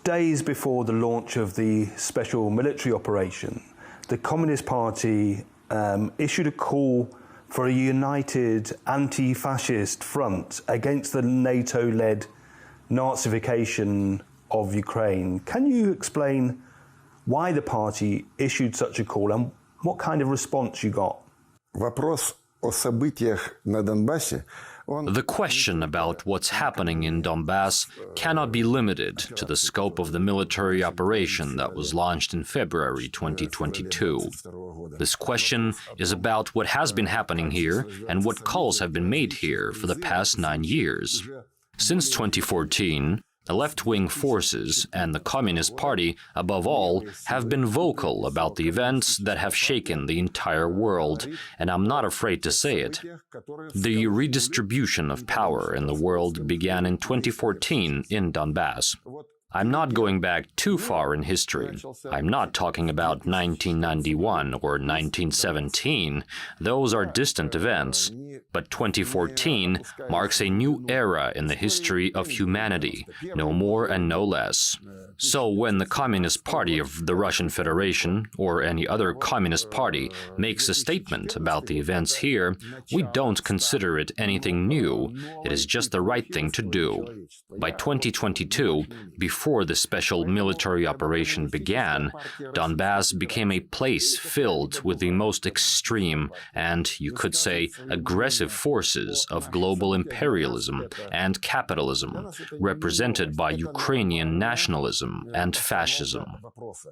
Days before the launch of the special military operation, the Communist Party issued a call for a united anti-fascist front against the NATO-led Nazification of Ukraine. Can you explain why the party issued such a call and what kind of response you got? Вопрос о событиях на Донбассе. The question about what's happening in Donbass cannot be limited to the scope of the military operation that was launched in February 2022. This question is about what has been happening here and what calls have been made here for the past 9 years. Since 2014, the left-wing forces and the Communist Party, above all, have been vocal about the events that have shaken the entire world, and I'm not afraid to say it. The redistribution of power in the world began in 2014 in Donbass. I'm not going back too far in history. I'm not talking about 1991 or 1917. Those are distant events. But 2014 marks a new era in the history of humanity, no more and no less. So when the Communist Party of the Russian Federation or any other communist party makes a statement about the events here, we don't consider it anything new. It is just the right thing to do. By 2022, before the special military operation began, Donbass became a place filled with the most extreme and, you could say, aggressive forces of global imperialism and capitalism, represented by Ukrainian nationalism and fascism.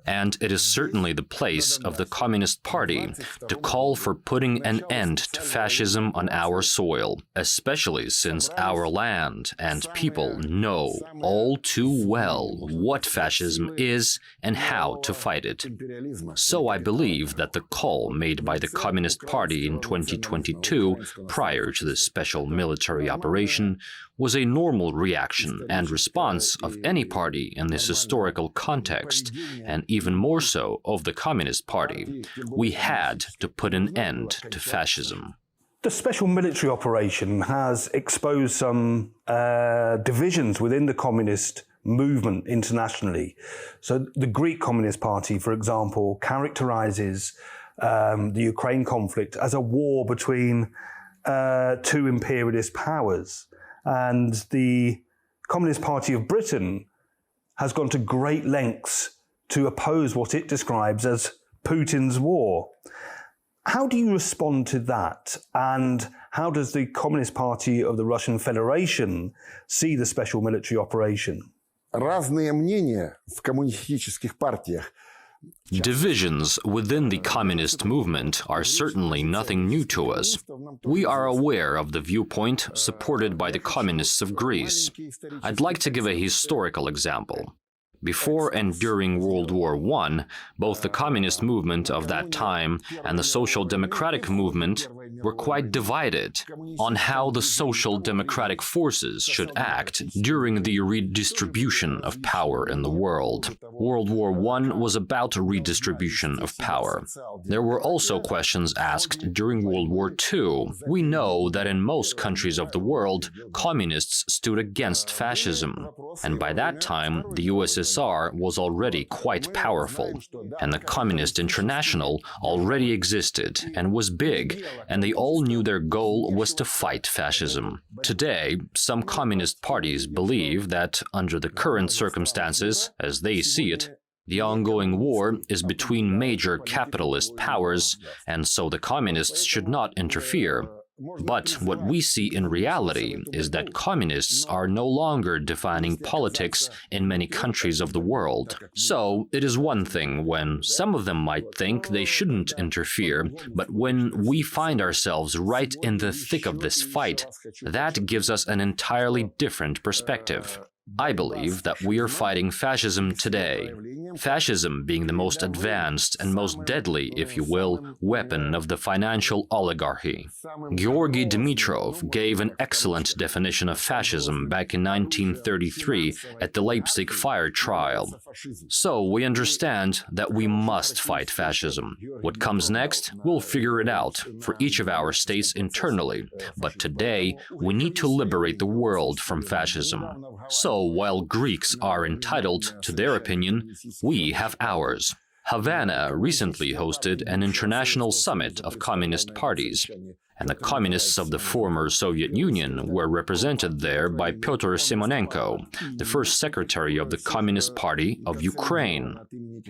And it is certainly the place of the Communist Party to call for putting an end to fascism on our soil, especially since our land and people know all too well what fascism is and how to fight it. So I believe that the call made by the Communist Party in 2022, prior to this special military operation, was a normal reaction and response of any party in this historical context, and even more so of the Communist Party. We had to put an end to fascism. The special military operation has exposed some divisions within the communist movement internationally. So the Greek Communist Party, for example, characterizes the Ukraine conflict as a war between two imperialist powers. And the Communist Party of Britain has gone to great lengths to oppose what it describes as Putin's war. How do you respond to that? And how does the Communist Party of the Russian Federation see the special military operation? Разные мнения в коммунистических партиях. Divisions within the communist movement are certainly nothing new to us. We are aware of the viewpoint supported by the communists of Greece. I'd like to give a historical example. Before and during World War I, both the communist movement of that time and the social democratic movement were quite divided on how the social democratic forces should act during the redistribution of power in the world. World War I was about redistribution of power. There were also questions asked during World War II. We know that in most countries of the world, communists stood against fascism, and by that time, the USSR was already quite powerful, and the Communist International already existed and was big, and they all knew their goal was to fight fascism. Today, some communist parties believe that, under the current circumstances, as they see it, the ongoing war is between major capitalist powers, and so the communists should not interfere. But what we see in reality is that communists are no longer defining politics in many countries of the world. So it is one thing when some of them might think they shouldn't interfere, but when we find ourselves right in the thick of this fight, that gives us an entirely different perspective. I believe that we are fighting fascism today. fascism being the most advanced and most deadly, if you will, weapon of the financial oligarchy. Georgy Dimitrov gave an excellent definition of fascism back in 1933 at the Leipzig fire trial. So we understand that we must fight fascism. What comes next, we'll figure it out for each of our states internally. But today, we need to liberate the world from fascism. So while Greeks are entitled to their opinion, we have ours. Havana recently hosted an international summit of communist parties, and the communists of the former Soviet Union were represented there by Pyotr Simonenko, the first secretary of the Communist Party of Ukraine.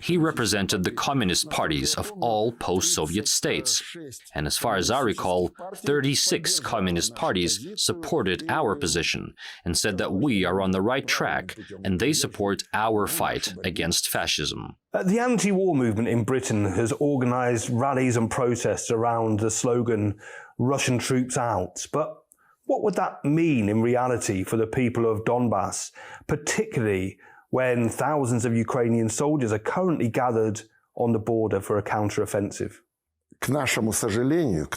He represented the communist parties of all post-Soviet states, and as far as I recall, 36 communist parties supported our position and said that we are on the right track and they support our fight against fascism. The anti-war movement in Britain has organised rallies and protests around the slogan, Russian troops out. But what would that mean in reality for the people of Donbass, particularly when thousands of Ukrainian soldiers are currently gathered on the border for a counter-offensive? К нашему сожалению,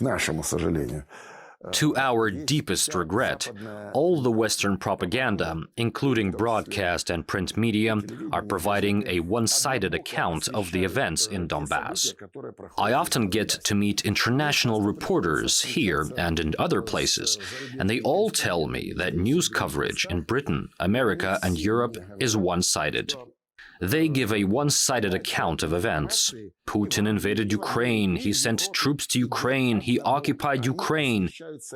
To our deepest regret, all the Western propaganda, including broadcast and print media, are providing a one-sided account of the events in Donbass. I often get to meet international reporters here and in other places, and they all tell me that news coverage in Britain, America, and Europe is one-sided. They give a one-sided account of events. Putin invaded Ukraine, he sent troops to Ukraine, he occupied Ukraine.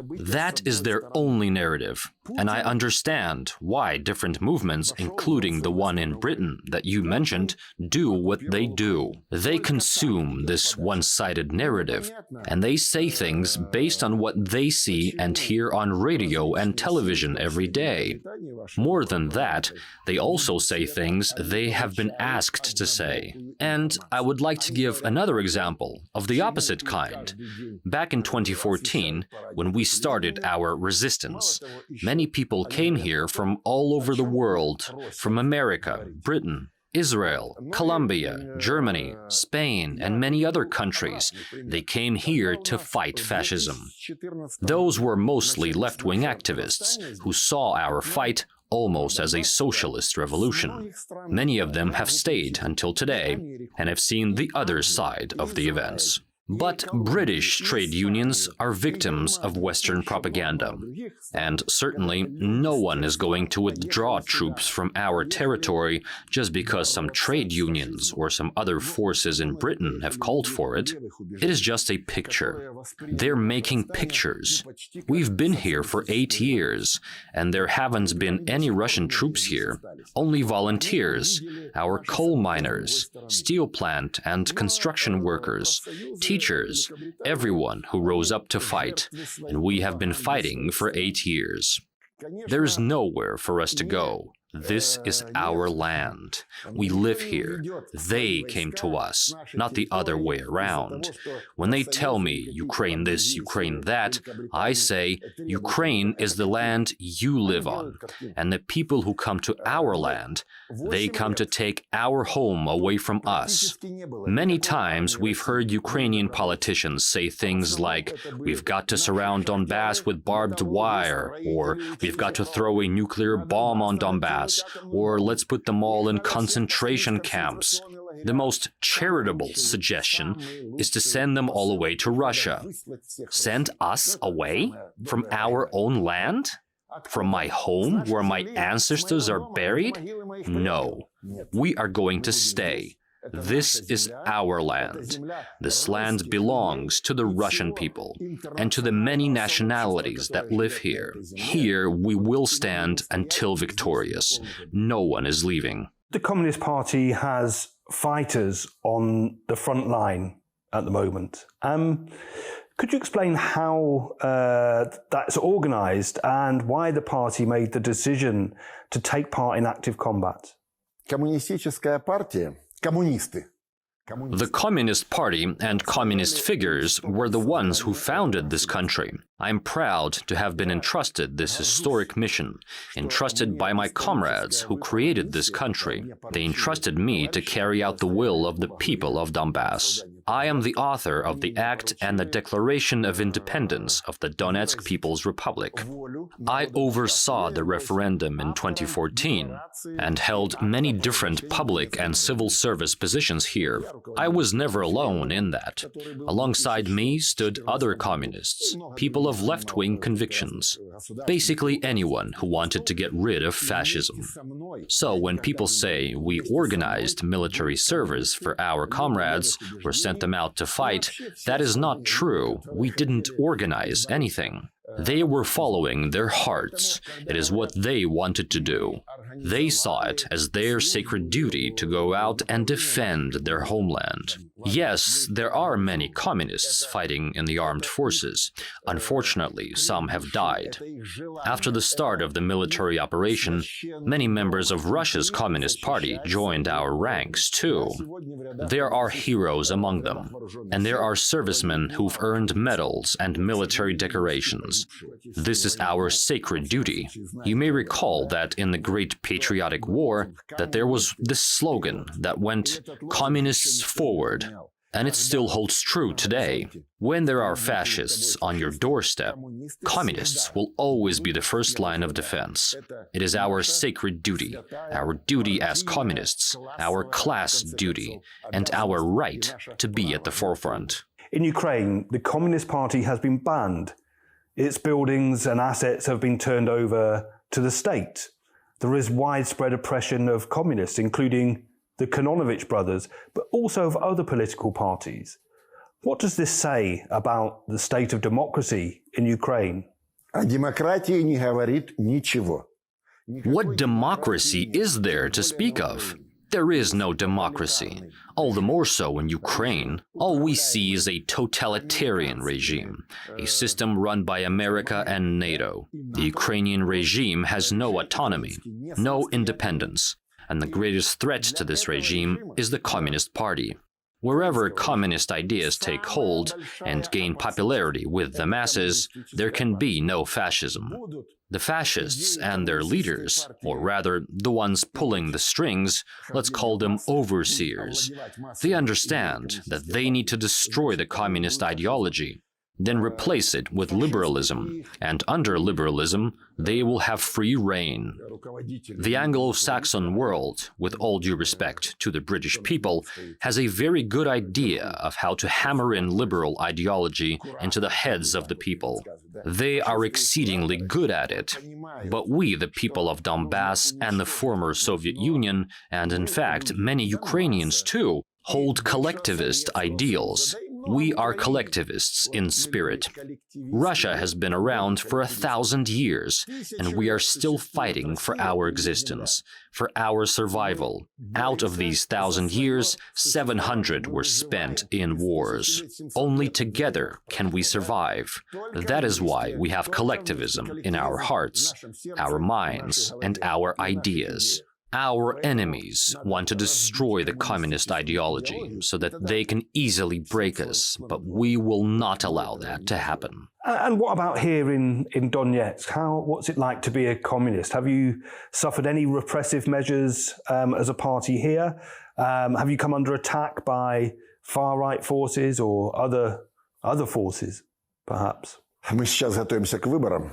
That is their only narrative. And I understand why different movements, including the one in Britain that you mentioned, do what they do. They consume this one-sided narrative, and they say things based on what they see and hear on radio and television every day. More than that, they also say things they have been asked to say. And I would like to give another example of the opposite kind. Back in 2014, when we started our resistance, many people came here from all over the world, from America, Britain, Israel, Colombia, Germany, Spain, and many other countries. They came here to fight fascism. Those were mostly left-wing activists who saw our fight almost as a socialist revolution. Many of them have stayed until today and have seen the other side of the events. But British trade unions are victims of Western propaganda, and certainly no one is going to withdraw troops from our territory just because some trade unions or some other forces in Britain have called for it. It is just a picture. They're making pictures. We've been here for 8 years, and there haven't been any Russian troops here, only volunteers, our coal miners, steel plant and construction workers, teachers, everyone who rose up to fight, and we have been fighting for 8 years. There is nowhere for us to go. This is our land. We live here. They came to us, not the other way around. When they tell me Ukraine this, Ukraine that, I say Ukraine is the land you live on. And the people who come to our land, they come to take our home away from us. Many times we've heard Ukrainian politicians say things like, we've got to surround Donbass with barbed wire, or we've got to throw a nuclear bomb on Donbass, or let's put them all in concentration camps. The most charitable suggestion is to send them all away to Russia. Send us away? From our own land? From my home, where my ancestors are buried? No. We are going to stay. This is our land. This land belongs to the Russian people and to the many nationalities that live here. Here we will stand until victorious. No one is leaving. The Communist Party has fighters on the front line at the moment. Could you explain how that's organised and why the party made the decision to take part in active combat? Коммунистическая партия, коммунисты, The Communist Party and communist figures were the ones who founded this country. I'm proud to have been entrusted this historic mission, entrusted by my comrades who created this country. They entrusted me to carry out the will of the people of Donbass. I am the author of the Act and the Declaration of Independence of the Donetsk People's Republic. I oversaw the referendum in 2014 and held many different public and civil service positions here. I was never alone in that. Alongside me stood other communists, people of left-wing convictions, basically anyone who wanted to get rid of fascism. So when people say we organized military service for our comrades or sent them out to fight, that is not true. We didn't organize anything. They were following their hearts. It is what they wanted to do. They saw it as their sacred duty to go out and defend their homeland. Yes, there are many communists fighting in the armed forces. Unfortunately, some have died. After the start of the military operation, many members of Russia's Communist Party joined our ranks too. There are heroes among them, and there are servicemen who've earned medals and military decorations. This is our sacred duty. You may recall that in the Great Patriotic War, that there was this slogan that went, "Communists forward." And it still holds true today. When there are fascists on your doorstep, communists will always be the first line of defense. It is our sacred duty as communists, our class duty, and our right to be at the forefront. In Ukraine, the Communist Party has been banned. Its buildings and assets have been turned over to the state. There is widespread oppression of communists, including the Kononovich brothers, but also of other political parties. What does this say about the state of democracy in Ukraine? О демократии не говорит ничего. What democracy is there to speak of? There is no democracy. All the more so in Ukraine. All we see is a totalitarian regime, a system run by America and NATO. The Ukrainian regime has no autonomy, no independence. And the greatest threat to this regime is the Communist Party. Wherever communist ideas take hold and gain popularity with the masses, there can be no fascism. The fascists and their leaders, or rather the ones pulling the strings, let's call them overseers, they understand that they need to destroy the communist ideology, then replace it with liberalism, and under liberalism, they will have free reign. The Anglo-Saxon world, with all due respect to the British people, has a very good idea of how to hammer in liberal ideology into the heads of the people. They are exceedingly good at it. But we, the people of Donbass and the former Soviet Union, and in fact many Ukrainians too, hold collectivist ideals. We are collectivists in spirit. Russia has been around for 1,000 years, and we are still fighting for our existence, for our survival. Out of these 1,000 years, 700 were spent in wars. Only together can we survive. That is why we have collectivism in our hearts, our minds, and our ideas. Our enemies want to destroy the communist ideology so that they can easily break us, but we will not allow that to happen. And what about here in Donetsk? What's it like to be a communist? Have you suffered any repressive measures as a party here? Have you come under attack by far-right forces or other forces, perhaps? Мы сейчас готовимся к выборам.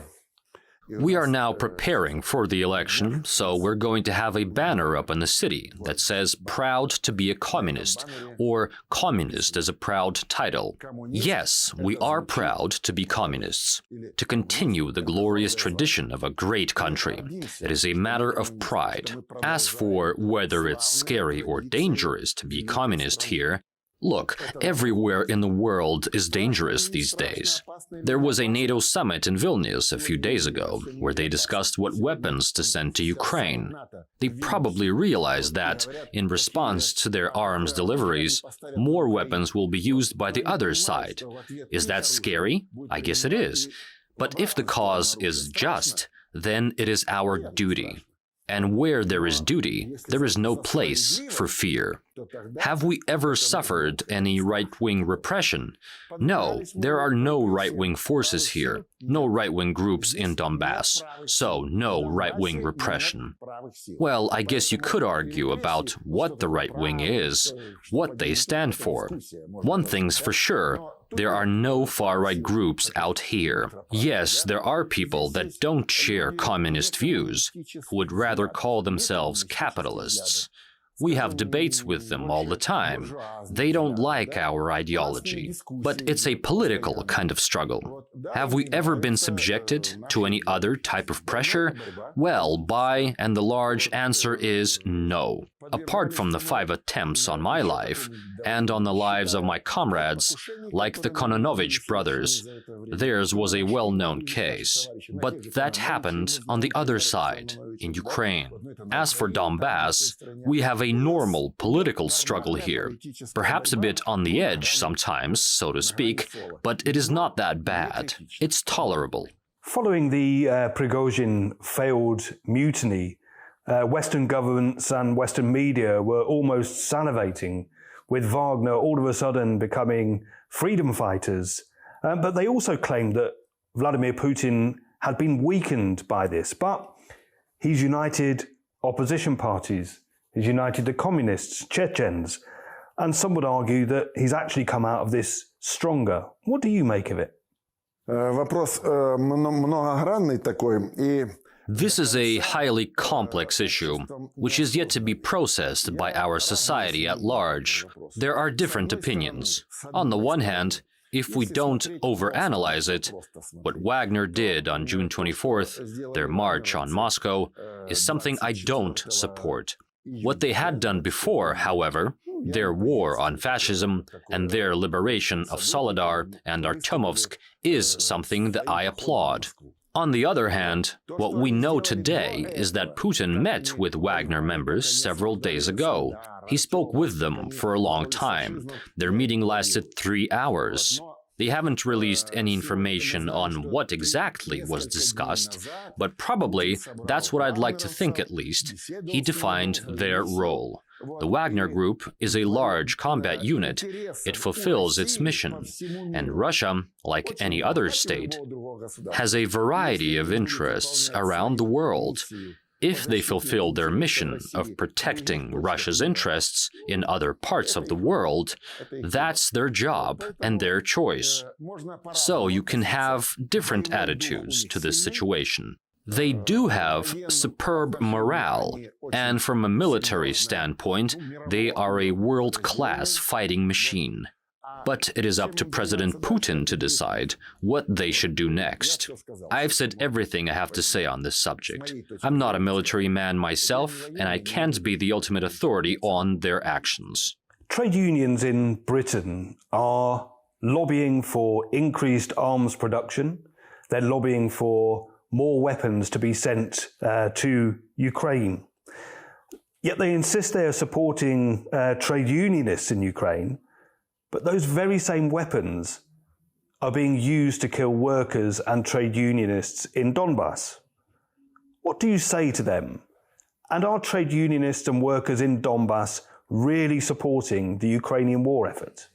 We are now preparing for the election, so we're going to have a banner up in the city that says "Proud to be a communist," or "Communist as a proud title." Yes, we are proud to be communists, to continue the glorious tradition of a great country. It is a matter of pride. As for whether it's scary or dangerous to be communist here, look, everywhere in the world is dangerous these days. There was a NATO summit in Vilnius a few days ago, where they discussed what weapons to send to Ukraine. They probably realized that, in response to their arms deliveries, more weapons will be used by the other side. Is that scary? I guess it is. But if the cause is just, then it is our duty. And where there is duty, there is no place for fear. Have we ever suffered any right-wing repression? No, there are no right-wing forces here, no right-wing groups in Donbass, so no right-wing repression. Well, I guess you could argue about what the right wing is, what they stand for. One thing's for sure. There are no far-right groups out here. Yes, there are people that don't share communist views, who would rather call themselves capitalists. We have debates with them all the time. They don't like our ideology, but it's a political kind of struggle. Have we ever been subjected to any other type of pressure? Well, by and large answer is no. Apart from the 5 attempts on my life, and on the lives of my comrades, like the Kononovich brothers, theirs was a well-known case. But that happened on the other side, in Ukraine. As for Donbass, we have a normal political struggle here, perhaps a bit on the edge sometimes, so to speak, but it is not that bad. It's tolerable. Following the Prigozhin failed mutiny, Western governments and Western media were almost salivating with Wagner all of a sudden becoming freedom fighters. But they also claimed that Vladimir Putin had been weakened by this. But he's united opposition parties, he's united the communists, Chechens, and some would argue that he's actually come out of this stronger. What do you make of it? Вопрос многогранный такой, и This is a highly complex issue, which is yet to be processed by our society at large. There are different opinions. On the one hand, if we don't overanalyze it, what Wagner did on June 24th, their march on Moscow, is something I don't support. What they had done before, however, their war on fascism and their liberation of Soledar and Artyomovsk, is something that I applaud. On the other hand, what we know today is that Putin met with Wagner members several days ago. He spoke with them for a long time. Their meeting lasted 3 hours. They haven't released any information on what exactly was discussed, but probably that's what I'd like to think at least. He defined their role. The Wagner Group is a large combat unit. It fulfills its mission. And Russia, like any other state, has a variety of interests around the world. If they fulfill their mission of protecting Russia's interests in other parts of the world, that's their job and their choice. So you can have different attitudes to this situation. They do have superb morale, and from a military standpoint, they are a world-class fighting machine. But it is up to President Putin to decide what they should do next. I've said everything I have to say on this subject. I'm not a military man myself, and I can't be the ultimate authority on their actions. Trade unions in Britain are lobbying for increased arms production. They're lobbying for more weapons to be sent to Ukraine. Yet they insist they are supporting trade unionists in Ukraine, but those very same weapons are being used to kill workers and trade unionists in Donbass. What do you say to them? And are trade unionists and workers in Donbass really supporting the Ukrainian war effort?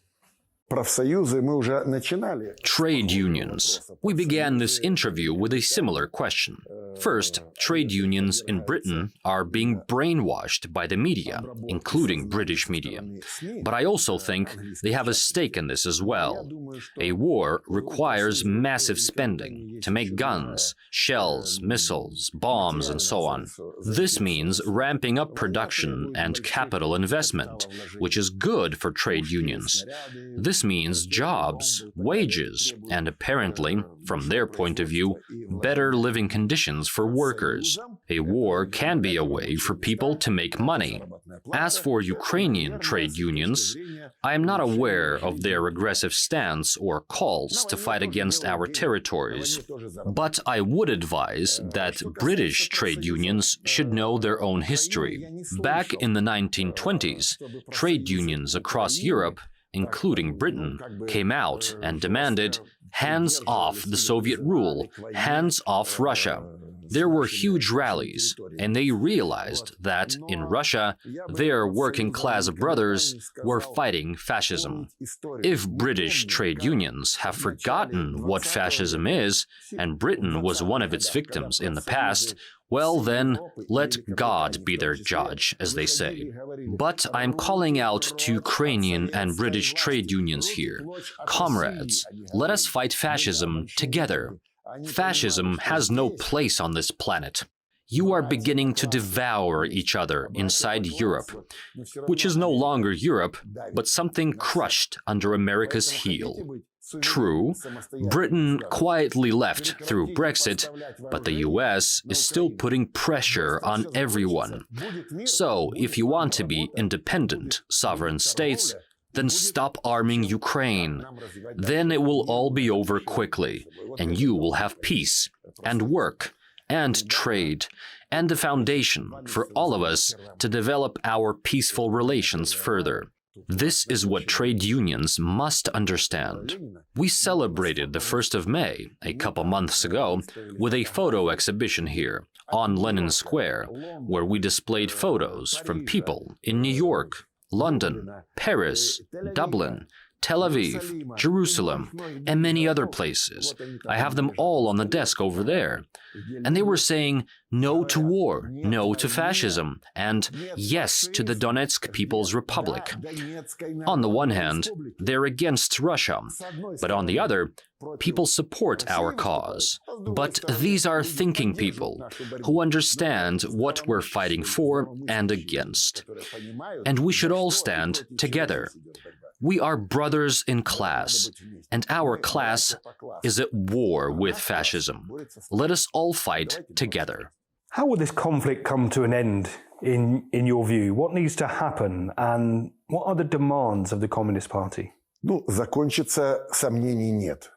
Trade unions. We began this interview with a similar question. First, trade unions in Britain are being brainwashed by the media, including British media. But I also think they have a stake in this as well. A war requires massive spending to make guns, shells, missiles, bombs, and so on. This means ramping up production and capital investment, which is good for trade unions. This means jobs, wages, and apparently, from their point of view, better living conditions for workers. A war can be a way for people to make money. As for Ukrainian trade unions, I am not aware of their aggressive stance or calls to fight against our territories. But I would advise that British trade unions should know their own history. Back in the 1920s, trade unions across Europe including Britain, came out and demanded, "Hands off the Soviet rule, hands off Russia." There were huge rallies, and they realized that in Russia, their working-class brothers were fighting fascism. If British trade unions have forgotten what fascism is, and Britain was one of its victims in the past, well then, let God be their judge, as they say. But I'm calling out to Ukrainian and British trade unions here. Comrades, let us fight fascism together. Fascism has no place on this planet. You are beginning to devour each other inside Europe, which is no longer Europe, but something crushed under America's heel. True, Britain quietly left through Brexit, but the US is still putting pressure on everyone. So, if you want to be independent, sovereign states, then stop arming Ukraine. Then it will all be over quickly, and you will have peace, and work, and trade, and the foundation for all of us to develop our peaceful relations further. This is what trade unions must understand. We celebrated the 1st of May, a couple months ago, with a photo exhibition here, on Lenin Square, where we displayed photos from people in New York, London, Paris, Dublin, Tel Aviv, Jerusalem, and many other places. I have them all on the desk over there. And they were saying no to war, no to fascism, and yes to the Donetsk People's Republic. On the one hand, they're against Russia, but on the other, people support our cause. But these are thinking people who understand what we're fighting for and against. And we should all stand together. We are brothers in class, and our class is at war with fascism. Let us all fight together. How will this conflict come to an end, in your view? What needs to happen, and what are the demands of the Communist Party? Закончится, сомнений нет.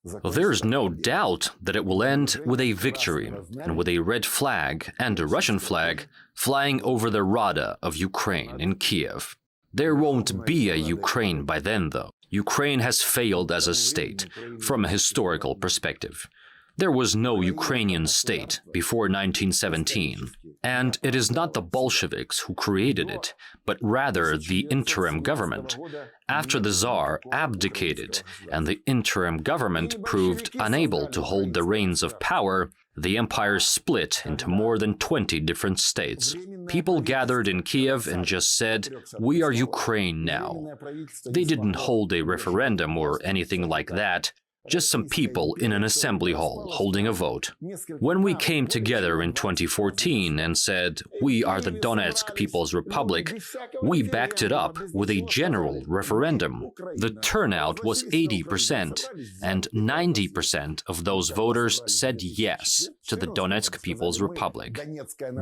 Well, there's no doubt that it will end with a victory, and with a red flag and a Russian flag flying over the Rada of Ukraine in Kiev. There won't be a Ukraine by then, though. Ukraine has failed as a state, from a historical perspective. There was no Ukrainian state before 1917, and it is not the Bolsheviks who created it, but rather the interim government. After the Tsar abdicated and the interim government proved unable to hold the reins of power, the empire split into more than 20 different states. People gathered in Kiev and just said, "We are Ukraine now." They didn't hold a referendum or anything like that. Just some people in an assembly hall holding a vote. When we came together in 2014 and said, "We are the Donetsk People's Republic," we backed it up with a general referendum. The turnout was 80%, and 90% of those voters said yes to the Donetsk People's Republic.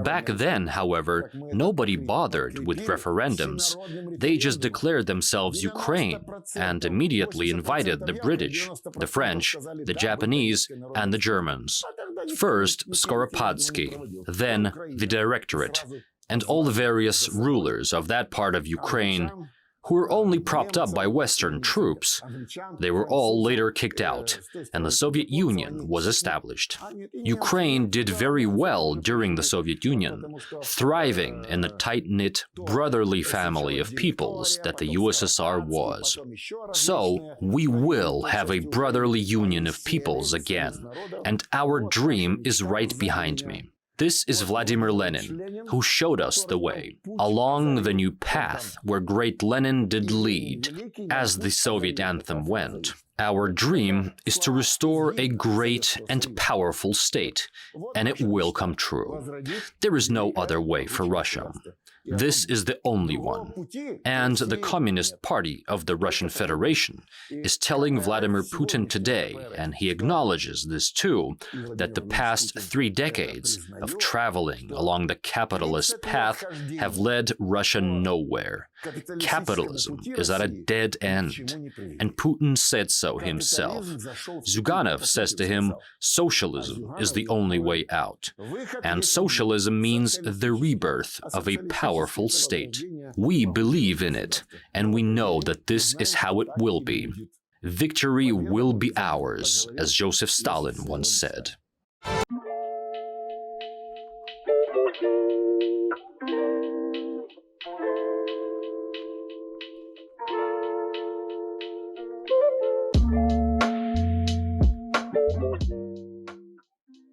Back then, however, nobody bothered with referendums. They just declared themselves Ukraine and immediately invited the British, the French, the Japanese, and the Germans. First, Skoropadsky, then the Directorate, and all the various rulers of that part of Ukraine, who were only propped up by Western troops. They were all later kicked out, and the Soviet Union was established. Ukraine did very well during the Soviet Union, thriving in the tight-knit, brotherly family of peoples that the USSR was. So, we will have a brotherly union of peoples again, and our dream is right behind me. This is Vladimir Lenin, who showed us the way, along the new path where great Lenin did lead, as the Soviet anthem went. Our dream is to restore a great and powerful state, and it will come true. There is no other way for Russia. This is the only one. And the Communist Party of the Russian Federation is telling Vladimir Putin today, and he acknowledges this too, that the past 3 decades of traveling along the capitalist path have led Russia nowhere. Capitalism is at a dead end, and Putin said so himself. Zyuganov says to him, socialism is the only way out. And socialism means the rebirth of a powerful state. We believe in it, and we know that this is how it will be. Victory will be ours, as Joseph Stalin once said.